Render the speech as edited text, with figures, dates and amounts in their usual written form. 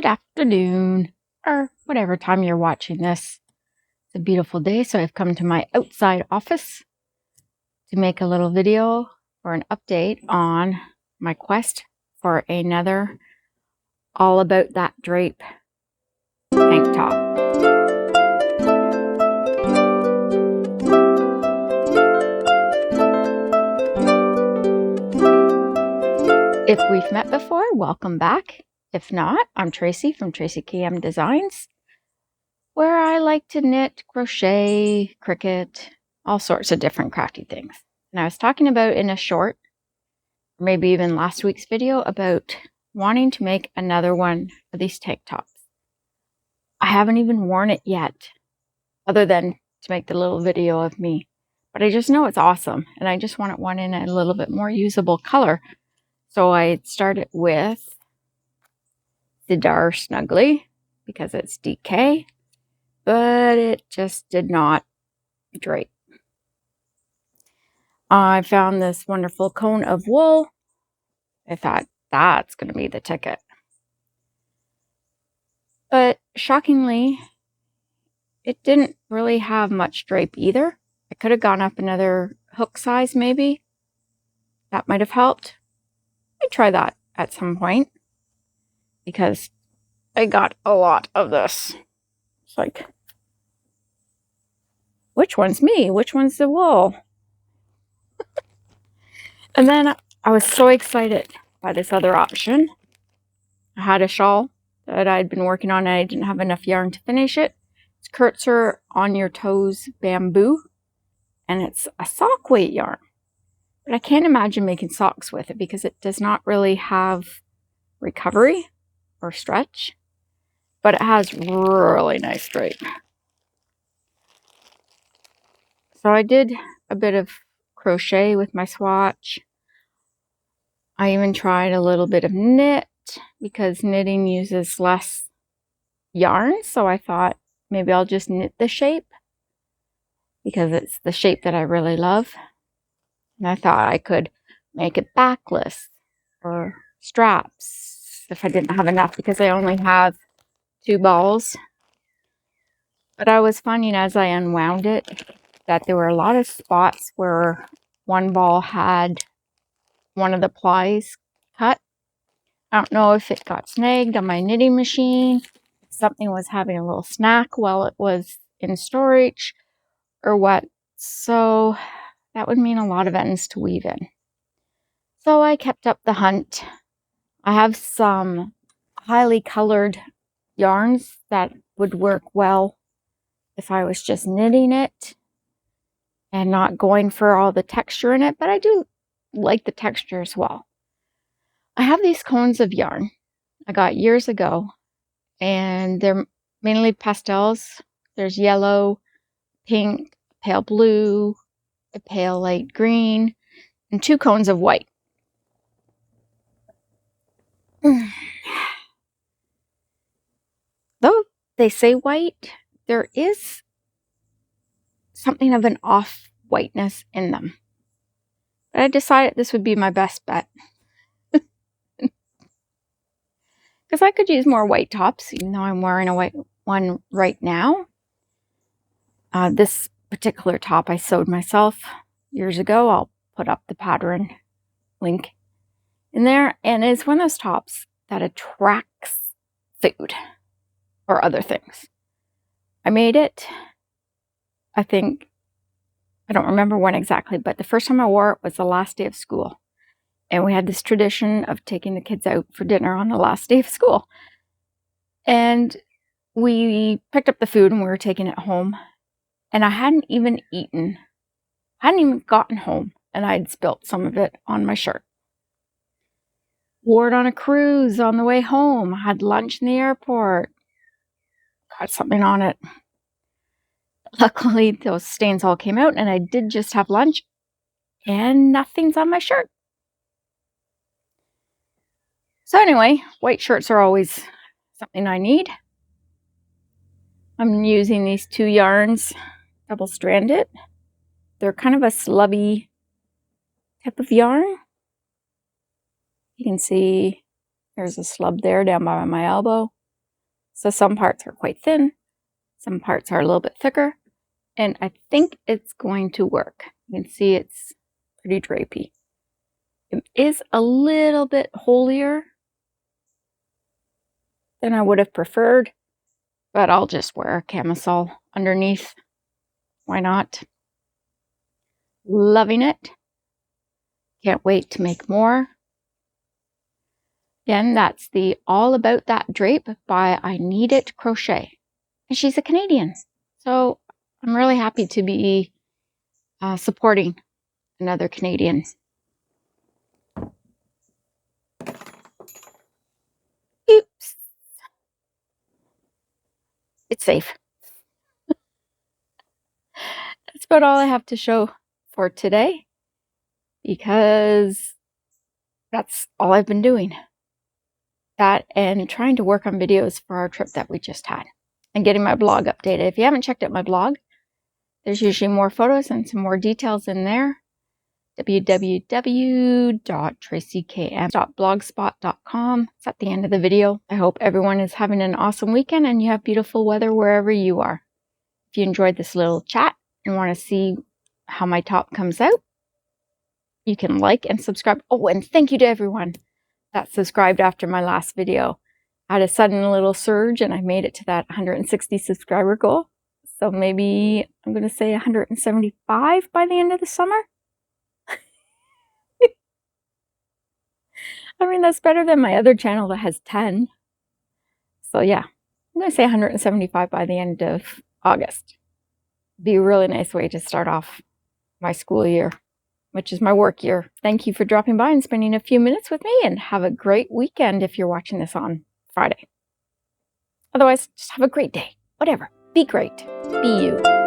good afternoon, or whatever time you're watching this. It's a beautiful day, so I've come to my outside office to make a little video or an update on my quest for another All About That Drape tank top. If we've met before, welcome back. If not, I'm Tracy from Tracy KM Designs, where I like to knit, crochet, cricut, all sorts of different crafty things. And I was talking about in a short, or maybe even last week's video, about wanting to make another one of these tank tops. I haven't even worn it yet, other than to make the little video of me. But I just know it's awesome, and I just wanted one in a little bit more usable color. So I started with the Dar Snuggly, because it's DK, but it just did not drape. I found this wonderful cone of wool. I thought that's going to be the ticket. But shockingly, it didn't really have much drape either. I could have gone up another hook size maybe. That might have helped. I'd try that at some point, because I got a lot of this. It's like, which one's me? Which one's the wool? And then I was so excited by this other option. I had a shawl that I'd been working on, and I didn't have enough yarn to finish it. It's Kurtzer On Your Toes Bamboo, and it's a sock weight yarn. But I can't imagine making socks with it because it does not really have recovery or stretch, but it has really nice drape. So I did a bit of crochet with my swatch. I even tried a little bit of knit because knitting uses less yarn, so I thought maybe I'll just knit the shape because it's the shape that I really love. And I thought I could make it backless or straps if I didn't have enough, because I only have 2 balls. But I was finding as I unwound it that there were a lot of spots where one ball had one of the plies cut. I don't know if it got snagged on my knitting machine, if something was having a little snack while it was in storage, or what. So that would mean a lot of ends to weave in. So I kept up the hunt. I have some highly colored yarns that would work well if I was just knitting it and not going for all the texture in it, but I do like the texture as well. I have these cones of yarn I got years ago, and they're mainly pastels. There's yellow, pink, pale blue, a pale light green, and 2 cones of white. Though they say white, there is something of an off whiteness in them. But I decided this would be my best bet, because I could use more white tops, even though I'm wearing a white one right now. This particular top I sewed myself years ago. I'll put up the pattern link in there. And it's one of those tops that attracts food or other things. I made it, I think, I don't remember when exactly, but the first time I wore it was the last day of school. And we had this tradition of taking the kids out for dinner on the last day of school. And we picked up the food and we were taking it home. And I hadn't even eaten. I hadn't even gotten home, and I'd spilt some of it on my shirt. Wore it on a cruise on the way home. Had lunch in the airport. Got something on it. Luckily, those stains all came out, and I did just have lunch, and nothing's on my shirt. So anyway, white shirts are always something I need. I'm using these 2 yarns, double-stranded. They're kind of a slubby type of yarn. You can see there's a slub there down by my elbow. So some parts are quite thin, some parts are a little bit thicker, and I think it's going to work. You can see it's pretty drapey. It is a little bit holier than I would have preferred, but I'll just wear a camisole underneath. Why not? Loving it. Can't wait to make more. Again, that's the All About That Drape by I Need It Crochet. And she's a Canadian. So I'm really happy to be supporting another Canadian. Oops. It's safe. That's about all I have to show for today, because that's all I've been doing. That and trying to work on videos for our trip that we just had, and getting my blog updated. If you haven't checked out my blog, there's usually more photos and some more details in there. www.tracykm.blogspot.com. It's at the end of the video. I hope everyone is having an awesome weekend and you have beautiful weather wherever you are. If you enjoyed this little chat and want to see how my top comes out, you can like and subscribe. Oh, and thank you to everyone that subscribed after my last video. I had a sudden little surge and I made it to that 160 subscriber goal. So maybe I'm going to say 175 by the end of the summer. I mean, that's better than my other channel that has 10. So yeah, I'm going to say 175 by the end of August. Be a really nice way to start off my school year, which is my work year. Thank you for dropping by and spending a few minutes with me, and have a great weekend if you're watching this on Friday. Otherwise, just have a great day. Whatever. Be great. Be you.